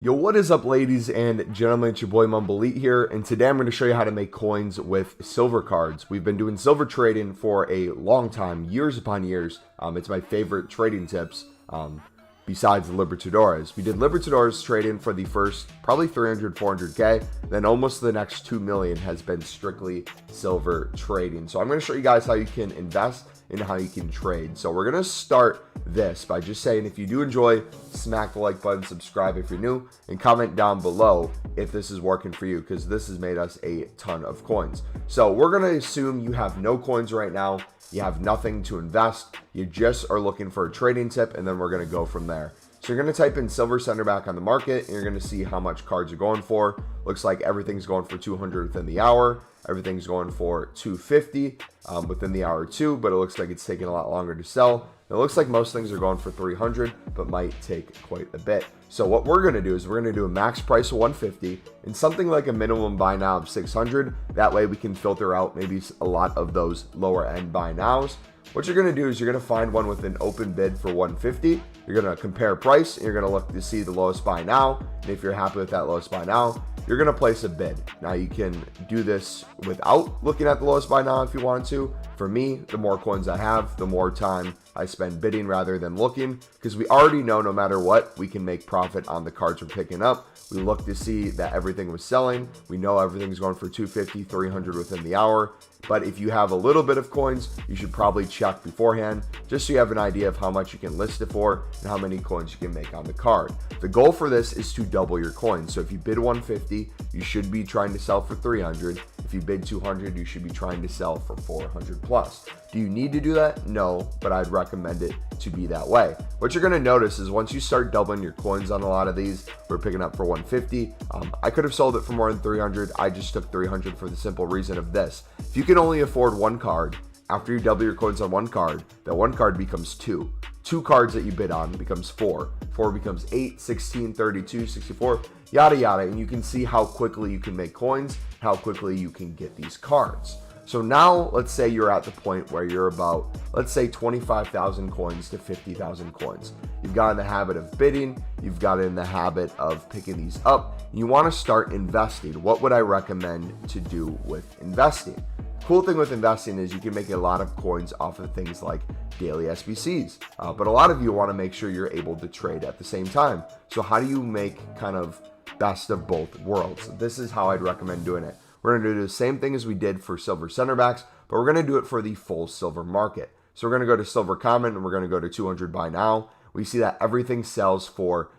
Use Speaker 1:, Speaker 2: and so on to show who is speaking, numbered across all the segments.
Speaker 1: Yo, what is up, ladies and gentlemen? It's your boy Mumbleet here, and today I'm going to show you how to make coins with silver cards. We've been doing silver trading for a long time, years upon years. It's my favorite trading tips, besides the Libertadores. We did Libertadores trading for the first probably 300, 400K, then almost the next 2 million has been strictly silver trading. So I'm going to show you guys how you can invest and how you can trade. So we're going to start this by just saying, if you do enjoy, smack the like button, subscribe if you're new, and comment down below if this is working for you, because this has made us a ton of coins. So we're going to assume you have no coins right now, you have nothing to invest, you just are looking for a trading tip, and then we're going to go from there. So you're going to type in silver center back on the market, and you're going to see how much cards are going for. Looks like everything's going for 200 within the hour. Everything's going for 250 within the hour too, but it looks like it's taking a lot longer to sell. It looks like most things are going for 300, but might take quite a bit. So what we're going to do is we're going to do a max price of 150 and something like a minimum buy now of 600. That way we can filter out maybe a lot of those lower end buy nows. What you're going to do is you're going to find one with an open bid for 150. You're going to compare price, and you're going to look to see the lowest buy now. And if you're happy with that lowest buy now, you're going to place a bid. Now you can do this without looking at the lowest buy now if you want to. For me, the more coins I have, the more time I spend bidding rather than looking, because we already know no matter what, we can make profit on the cards we're picking up. We look to see that everything was selling. We know everything's going for 250, 300 within the hour. But if you have a little bit of coins, you should probably check beforehand, just so you have an idea of how much you can list it for and how many coins you can make on the card. The goal for this is to double your coins. So if you bid 150, you should be trying to sell for 300. If you bid 200, you should be trying to sell for 400 plus. Do you need to do that? No, but I'd recommend it to be that way. What you're going to notice is once you start doubling your coins on a lot of these, we're picking up for 150. I could have sold it for more than 300. I just took 300 for the simple reason of this. If you can only afford one card, after you double your coins on one card, that one card becomes two. Two cards that you bid on becomes four. Four becomes 8, 16, 32, 64, yada yada. And you can see how quickly you can make coins, how quickly you can get these cards. So now let's say you're at the point where you're about, let's say 25,000 coins to 50,000 coins. You've got in the habit of bidding, you've got in the habit of picking these up, you want to start investing. What would I recommend to do with investing? Cool thing with investing is you can make a lot of coins off of things like daily SBCs, but a lot of you want to make sure you're able to trade at the same time. So how do you make kind of best of both worlds? This is how I'd recommend doing it. We're going to do the same thing as we did for silver center backs, but we're going to do it for the full silver market. So we're going to go to silver common, and we're going to go to 200 buy now. We see that everything sells for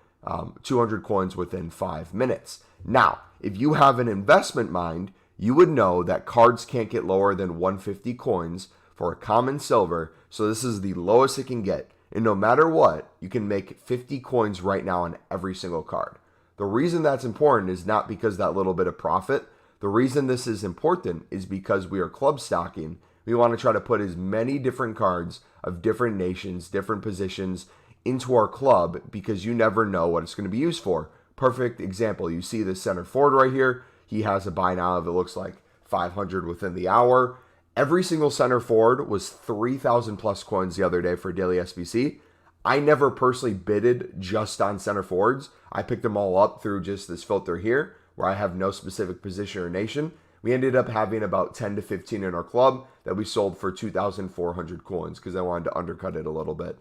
Speaker 1: 200 coins within 5 minutes. Now, if you have an investment mind, you would know that cards can't get lower than 150 coins for a common silver. So this is the lowest it can get. And no matter what, you can make 50 coins right now on every single card. The reason that's important is not because that little bit of profit. The reason this is important is because we are club stocking. We want to try to put as many different cards of different nations, different positions into our club, because you never know what it's going to be used for. Perfect example, you see the center forward right here. He has a buy now of, it looks like 500 within the hour. Every single center forward was 3,000 plus coins the other day for daily SBC. I never personally bidded just on center forwards. I picked them all up through just this filter here, where I have no specific position or nation. We ended up having about 10 to 15 in our club that we sold for 2,400 coins because I wanted to undercut it a little bit.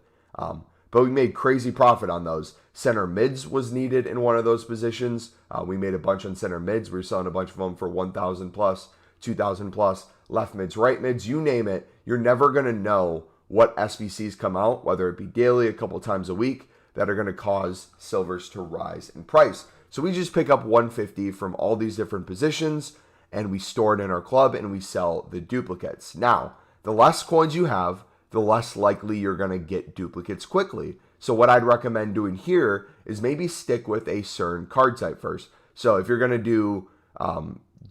Speaker 1: But we made crazy profit on those. Center mids was needed in one of those positions. We made a bunch on center mids. We were selling a bunch of them for 1,000 plus, 2,000 plus. Left mids, right mids, you name it. You're never going to know what SBCs come out, whether it be daily, a couple times a week, that are going to cause silvers to rise in price. So we just pick up 150 from all these different positions, and we store it in our club, and we sell the duplicates. Now, the less coins you have, the less likely you're going to get duplicates quickly. So what I'd recommend doing here is maybe stick with a certain card type first. So if you're going to do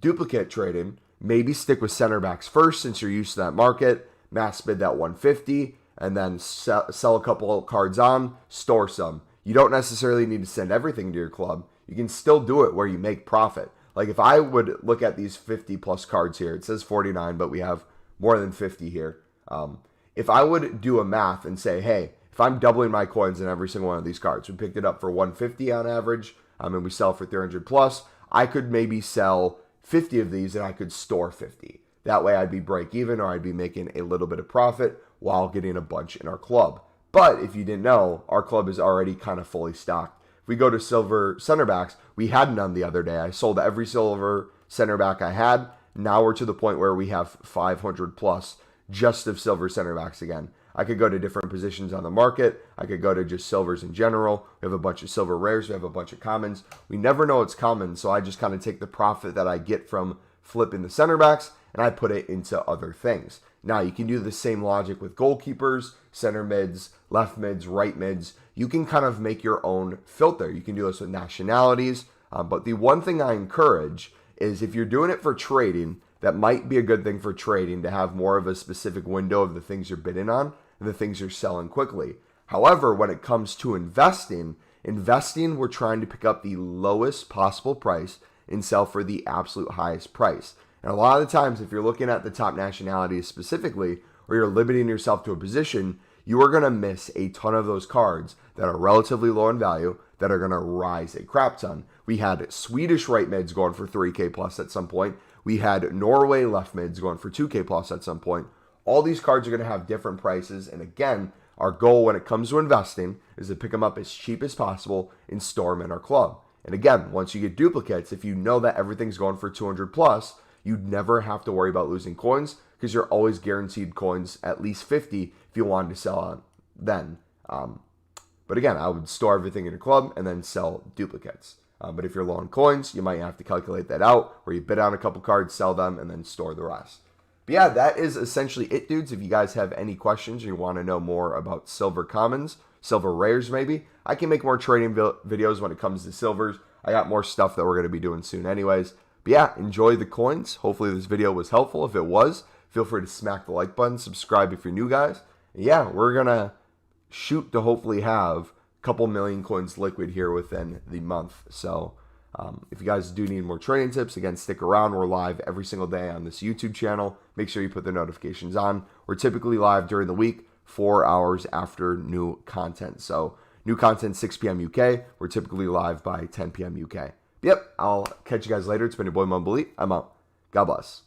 Speaker 1: duplicate trading, maybe stick with center backs first, since you're used to that market, mass bid that 150, and then sell a couple of cards on, store some. You don't necessarily need to send everything to your club. You can still do it where you make profit. Like if I would look at these 50 plus cards here, it says 49, but we have more than 50 here. If I would do a math and say, hey, if I'm doubling my coins in every single one of these cards, we picked it up for 150 on average, and we sell for 300 plus, I could maybe sell 50 of these and I could store 50. That way I'd be break even, or I'd be making a little bit of profit while getting a bunch in our club. But if you didn't know, our club is already kind of fully stocked. If we go to silver center backs, we had none the other day. I sold every silver center back I had. Now we're to the point where we have 500 plus just of silver center backs again. I could go to different positions on the market. I could go to just silvers in general. We have a bunch of silver rares. We have a bunch of commons. We never know what's common, so I just kind of take the profit that I get from flipping the center backs and I put it into other things. Now, you can do the same logic with goalkeepers, center mids, left mids, right mids. You can kind of make your own filter. You can do this with nationalities. But the one thing I encourage is, if you're doing it for trading, that might be a good thing for trading, to have more of a specific window of the things you're bidding on and the things you're selling quickly. However, when it comes to investing, we're trying to pick up the lowest possible price and sell for the absolute highest price. And a lot of the times, if you're looking at the top nationalities specifically, or you're limiting yourself to a position, you are going to miss a ton of those cards that are relatively low in value that are going to rise a crap ton. We had Swedish right mids going for 3K plus at some point. We had Norway left mids going for 2K plus at some point. All these cards are going to have different prices. And again, our goal when it comes to investing is to pick them up as cheap as possible and store them in our club. And again, once you get duplicates, if you know that everything's going for 200 plus, you'd never have to worry about losing coins, because you're always guaranteed coins, at least 50 if you wanted to sell on then. But again, I would store everything in your club and then sell duplicates. But if you're low on coins, you might have to calculate that out, where you bid on a couple cards, sell them, and then store the rest. But yeah, that is essentially it, dudes. If you guys have any questions or you want to know more about silver commons, silver rares maybe, I can make more trading videos when it comes to silvers. I got more stuff that we're going to be doing soon anyways. But yeah, enjoy the coins. Hopefully this video was helpful. If it was, feel free to smack the like button, subscribe if you're new, guys. And yeah, we're going to shoot to hopefully have a couple million coins liquid here within the month. So if you guys do need more trading tips, again, stick around. We're live every single day on this YouTube channel. Make sure you put the notifications on. We're typically live during the week, 4 hours after new content. So new content 6 p.m. UK. We're typically live by 10 p.m. UK. Yep, I'll catch you guys later. It's been your boy Mumble. I'm out. God bless.